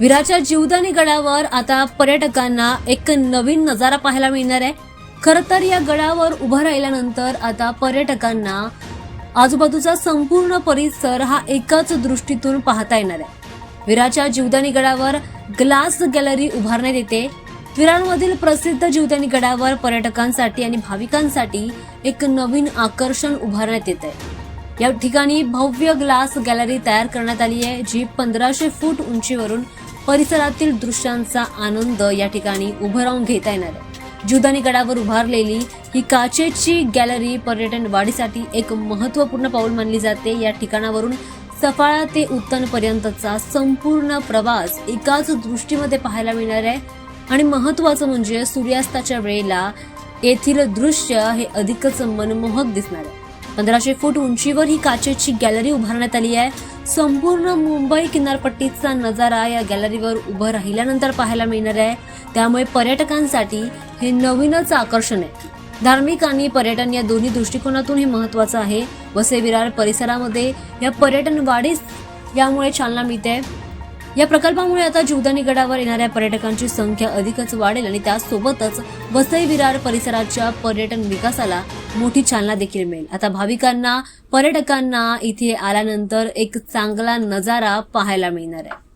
विरारच्या जीवदानी गडावर आता पर्यटकांना एक नवीन नजारा पाहायला मिळणार आहे। खरं तर या गडावर उभं राहिल्यानंतर आता पर्यटकांना आजूबाजूचा संपूर्ण परिसर हा एकाच दृष्टीतून पाहता येणार आहे। विरारच्या जीवदानी गडावर ग्लास गॅलरी उभारण्यात येते। विरारमधील प्रसिद्ध जीवदानी गडावर पर्यटकांसाठी आणि भाविकांसाठी एक नवीन आकर्षण उभारण्यात येत आहे। या ठिकाणी भव्य ग्लास गॅलरी तयार करण्यात आली आहे, जी 1500 फूट उंचीवरून परिसरातील दृश्यांचा आनंद या ठिकाणी उभं राहून घेता येणार आहे। जीवदानी गडावर उभारलेली ही काचेची गॅलरी पर्यटन वाढीसाठी एक महत्त्वपूर्ण पाऊल मानली जाते। या ठिकाणावरून सफाळा ते उत्तन पर्यंतचा संपूर्ण प्रवास एकाच दृष्टीमध्ये पाहायला मिळणार आहे आणि महत्त्वाचं म्हणजे सूर्यास्ताच्या वेळेला येथील दृश्य हे अधिकच मनमोहक दिसणार आहे। 1500 फूट उंचीवर ही काचेची गॅलरी उभारण्यात आली आहे। संपूर्ण मुंबई किनारपट्टीचा नजारा या गॅलरीवर उभं राहिल्यानंतर पाहायला मिळणार आहे, त्यामुळे पर्यटकांसाठी हे नवीनच आकर्षण आहे। धार्मिक आणि पर्यटन या दोन्ही दृष्टिकोनातून हे महत्त्वाचं आहे। वसई विरार परिसरामध्ये या पर्यटन वाढीस यामुळे चालना मिळते। या प्रकल्पामुळे आता जीवदानी गडावर येणाऱ्या पर्यटकांची संख्या अधिकच वाढेल आणि त्यासोबतच वसई विरार परिसराच्या पर्यटन विकासाला मोठी चालना देखील मिळेल। आता भाविकांना पर्यटकांना इथे आल्यानंतर एक चांगला नजारा पाहायला मिळणार आहे।